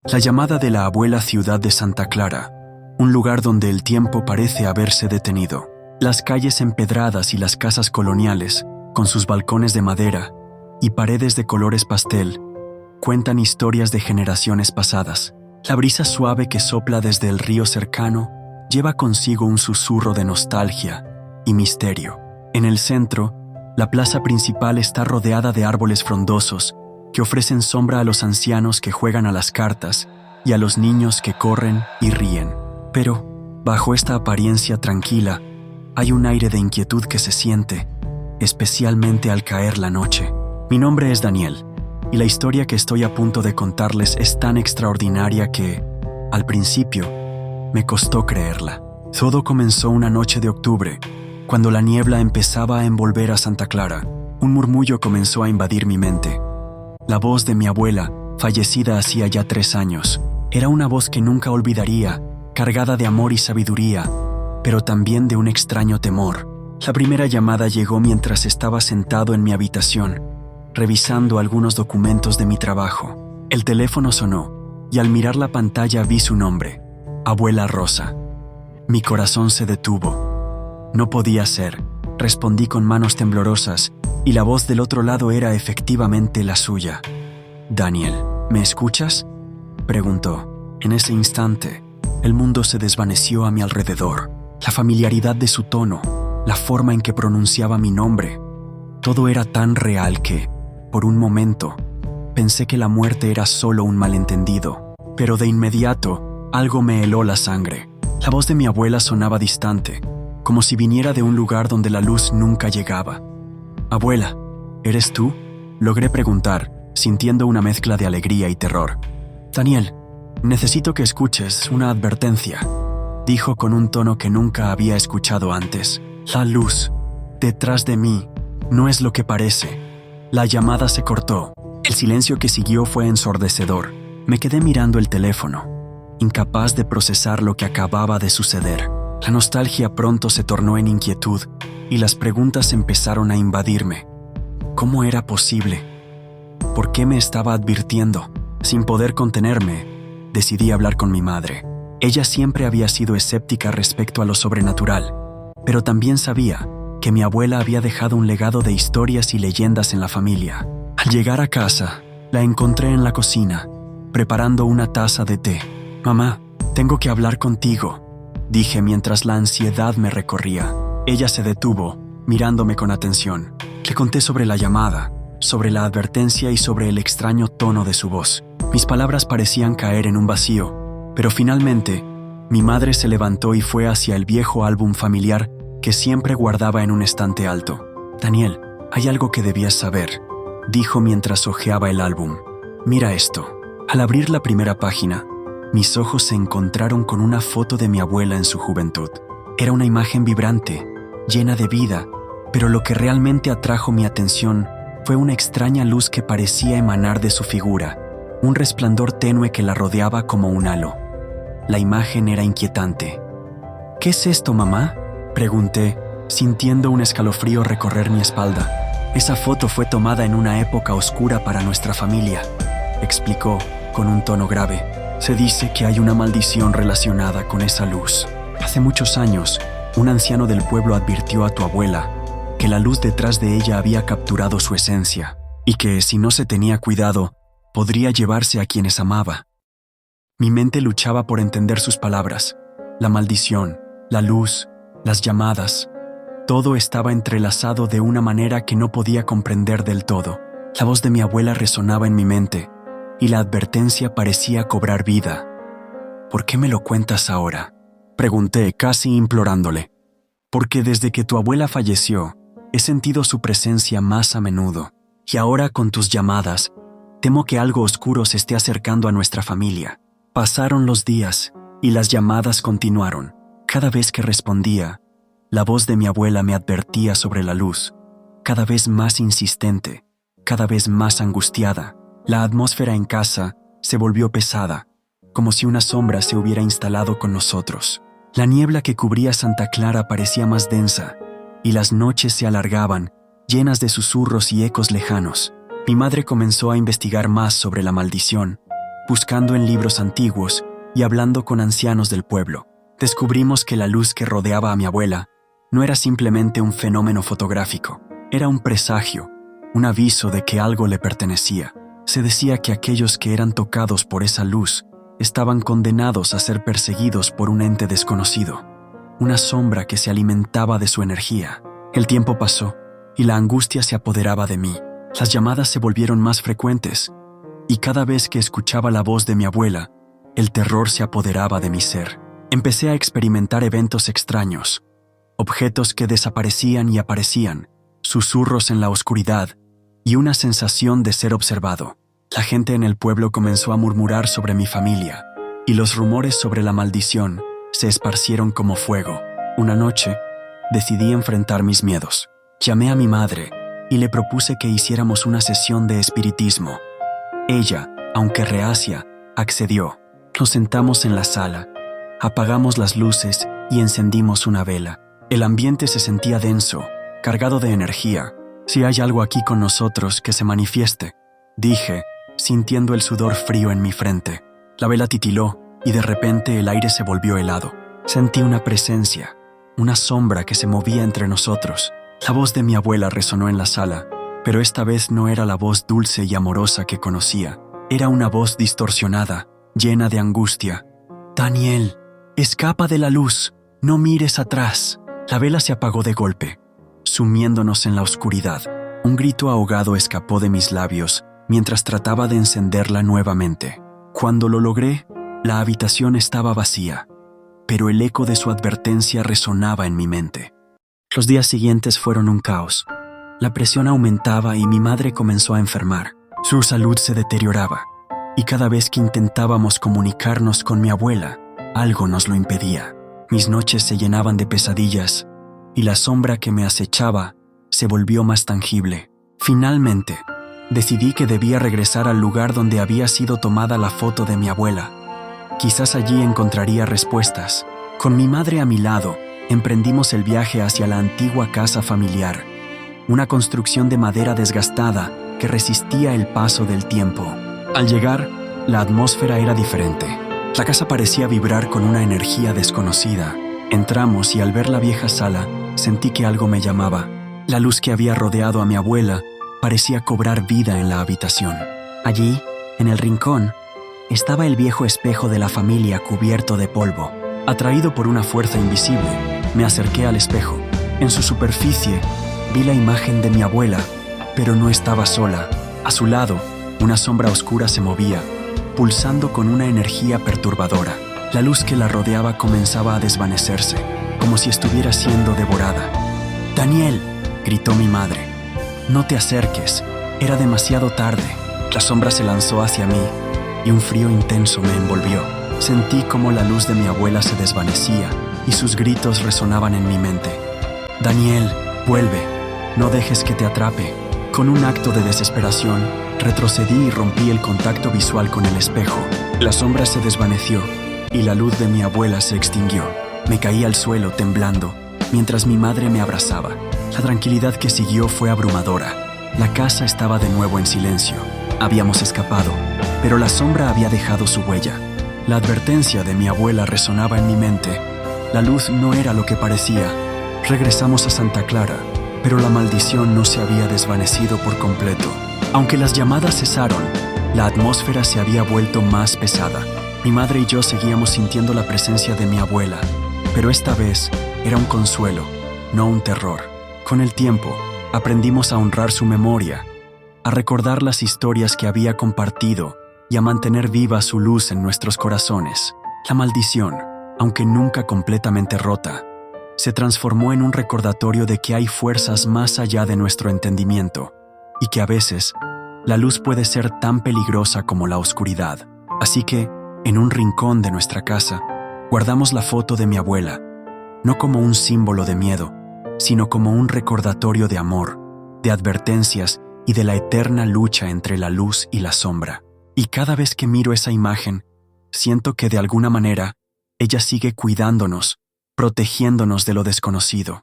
La llamada de la abuela ciudad de Santa Clara, un lugar donde el tiempo parece haberse detenido. Las calles empedradas y las casas coloniales, con sus balcones de madera y paredes de colores pastel, cuentan historias de generaciones pasadas. La brisa suave que sopla desde el río cercano lleva consigo un susurro de nostalgia y misterio. En el centro, la plaza principal está rodeada de árboles frondosos que ofrecen sombra a los ancianos que juegan a las cartas y a los niños que corren y ríen. Pero, bajo esta apariencia tranquila, hay un aire de inquietud que se siente, especialmente al caer la noche. Mi nombre es Daniel, y la historia que estoy a punto de contarles es tan extraordinaria que, al principio, me costó creerla. Todo comenzó una noche de octubre, cuando la niebla empezaba a envolver a Santa Clara. Un murmullo comenzó a invadir mi mente. La voz de mi abuela, fallecida hacía ya 3 años, era una voz que nunca olvidaría, cargada de amor y sabiduría, pero también de un extraño temor. La primera llamada llegó mientras estaba sentado en mi habitación, revisando algunos documentos de mi trabajo. El teléfono sonó, y al mirar la pantalla vi su nombre, Abuela Rosa. Mi corazón se detuvo. No podía ser, respondí con manos temblorosas, y la voz del otro lado era efectivamente la suya. «Daniel, ¿me escuchas?», preguntó. En ese instante, el mundo se desvaneció a mi alrededor. La familiaridad de su tono, la forma en que pronunciaba mi nombre, todo era tan real que, por un momento, pensé que la muerte era solo un malentendido. Pero de inmediato, algo me heló la sangre. La voz de mi abuela sonaba distante, como si viniera de un lugar donde la luz nunca llegaba. «Abuela, ¿eres tú?», logré preguntar, sintiendo una mezcla de alegría y terror. «Daniel, necesito que escuches una advertencia», dijo con un tono que nunca había escuchado antes. «La luz, detrás de mí, no es lo que parece». La llamada se cortó. El silencio que siguió fue ensordecedor. Me quedé mirando el teléfono, incapaz de procesar lo que acababa de suceder. La nostalgia pronto se tornó en inquietud y las preguntas empezaron a invadirme. ¿Cómo era posible? ¿Por qué me estaba advirtiendo? Sin poder contenerme, decidí hablar con mi madre. Ella siempre había sido escéptica respecto a lo sobrenatural, pero también sabía que mi abuela había dejado un legado de historias y leyendas en la familia. Al llegar a casa, la encontré en la cocina, preparando una taza de té. «Mamá, tengo que hablar contigo», dije mientras la ansiedad me recorría. Ella se detuvo, mirándome con atención. Le conté sobre la llamada, sobre la advertencia y sobre el extraño tono de su voz. Mis palabras parecían caer en un vacío, pero finalmente, mi madre se levantó y fue hacia el viejo álbum familiar que siempre guardaba en un estante alto. «Daniel, hay algo que debías saber», dijo mientras hojeaba el álbum. «Mira esto». Al abrir la primera página, mis ojos se encontraron con una foto de mi abuela en su juventud. Era una imagen vibrante, llena de vida, pero lo que realmente atrajo mi atención fue una extraña luz que parecía emanar de su figura, un resplandor tenue que la rodeaba como un halo. La imagen era inquietante. «¿Qué es esto, mamá?», pregunté, sintiendo un escalofrío recorrer mi espalda. «Esa foto fue tomada en una época oscura para nuestra familia», explicó con un tono grave. «Se dice que hay una maldición relacionada con esa luz. Hace muchos años, un anciano del pueblo advirtió a tu abuela que la luz detrás de ella había capturado su esencia y que, si no se tenía cuidado, podría llevarse a quienes amaba». Mi mente luchaba por entender sus palabras. La maldición, la luz, las llamadas, todo estaba entrelazado de una manera que no podía comprender del todo. La voz de mi abuela resonaba en mi mente, y la advertencia parecía cobrar vida. «¿Por qué me lo cuentas ahora?», pregunté, casi implorándole. «Porque desde que tu abuela falleció, he sentido su presencia más a menudo, y ahora con tus llamadas, temo que algo oscuro se esté acercando a nuestra familia». Pasaron los días, y las llamadas continuaron. Cada vez que respondía, la voz de mi abuela me advertía sobre la luz, cada vez más insistente, cada vez más angustiada. La atmósfera en casa se volvió pesada, como si una sombra se hubiera instalado con nosotros. La niebla que cubría Santa Clara parecía más densa, y las noches se alargaban, llenas de susurros y ecos lejanos. Mi madre comenzó a investigar más sobre la maldición, buscando en libros antiguos y hablando con ancianos del pueblo. Descubrimos que la luz que rodeaba a mi abuela no era simplemente un fenómeno fotográfico, era un presagio, un aviso de que algo le pertenecía. Se decía que aquellos que eran tocados por esa luz estaban condenados a ser perseguidos por un ente desconocido, una sombra que se alimentaba de su energía. El tiempo pasó y la angustia se apoderaba de mí. Las llamadas se volvieron más frecuentes y cada vez que escuchaba la voz de mi abuela, el terror se apoderaba de mi ser. Empecé a experimentar eventos extraños, objetos que desaparecían y aparecían, susurros en la oscuridad y una sensación de ser observado. La gente en el pueblo comenzó a murmurar sobre mi familia y los rumores sobre la maldición se esparcieron como fuego. Una noche, decidí enfrentar mis miedos. Llamé a mi madre y le propuse que hiciéramos una sesión de espiritismo. Ella, aunque reacia, accedió. Nos sentamos en la sala, apagamos las luces y encendimos una vela. El ambiente se sentía denso, cargado de energía. Si hay algo aquí con nosotros, que se manifieste, dije, sintiendo el sudor frío en mi frente. La vela titiló y de repente el aire se volvió helado. Sentí una presencia, una sombra que se movía entre nosotros. La voz de mi abuela resonó en la sala, pero esta vez no era la voz dulce y amorosa que conocía. Era una voz distorsionada, llena de angustia. «Daniel, escapa de la luz, no mires atrás». La vela se apagó de golpe, sumiéndonos en la oscuridad. Un grito ahogado escapó de mis labios mientras trataba de encenderla nuevamente. Cuando lo logré, la habitación estaba vacía, pero el eco de su advertencia resonaba en mi mente. Los días siguientes fueron un caos. La presión aumentaba y mi madre comenzó a enfermar. Su salud se deterioraba, y cada vez que intentábamos comunicarnos con mi abuela, algo nos lo impedía. Mis noches se llenaban de pesadillas, y la sombra que me acechaba se volvió más tangible. Finalmente, decidí que debía regresar al lugar donde había sido tomada la foto de mi abuela. Quizás allí encontraría respuestas. Con mi madre a mi lado, emprendimos el viaje hacia la antigua casa familiar, una construcción de madera desgastada que resistía el paso del tiempo. Al llegar, la atmósfera era diferente. La casa parecía vibrar con una energía desconocida. Entramos y al ver la vieja sala, sentí que algo me llamaba. La luz que había rodeado a mi abuela parecía cobrar vida en la habitación. Allí, en el rincón, estaba el viejo espejo de la familia cubierto de polvo. Atraído por una fuerza invisible, me acerqué al espejo. En su superficie, vi la imagen de mi abuela, pero no estaba sola. A su lado, una sombra oscura se movía, pulsando con una energía perturbadora. La luz que la rodeaba comenzaba a desvanecerse, como si estuviera siendo devorada. «Daniel», gritó mi madre, «no te acerques, era demasiado tarde». La sombra se lanzó hacia mí y un frío intenso me envolvió. Sentí como la luz de mi abuela se desvanecía y sus gritos resonaban en mi mente. «Daniel, vuelve, no dejes que te atrape». Con un acto de desesperación, retrocedí y rompí el contacto visual con el espejo. La sombra se desvaneció y la luz de mi abuela se extinguió. Me caí al suelo temblando, mientras mi madre me abrazaba. La tranquilidad que siguió fue abrumadora. La casa estaba de nuevo en silencio. Habíamos escapado, pero la sombra había dejado su huella. La advertencia de mi abuela resonaba en mi mente. La luz no era lo que parecía. Regresamos a Santa Clara, pero la maldición no se había desvanecido por completo. Aunque las llamadas cesaron, la atmósfera se había vuelto más pesada. Mi madre y yo seguíamos sintiendo la presencia de mi abuela, pero esta vez era un consuelo, no un terror. Con el tiempo, aprendimos a honrar su memoria, a recordar las historias que había compartido y a mantener viva su luz en nuestros corazones. La maldición, aunque nunca completamente rota, se transformó en un recordatorio de que hay fuerzas más allá de nuestro entendimiento y que a veces la luz puede ser tan peligrosa como la oscuridad. Así que, en un rincón de nuestra casa, guardamos la foto de mi abuela, no como un símbolo de miedo, sino como un recordatorio de amor, de advertencias y de la eterna lucha entre la luz y la sombra. Y cada vez que miro esa imagen, siento que de alguna manera ella sigue cuidándonos, protegiéndonos de lo desconocido.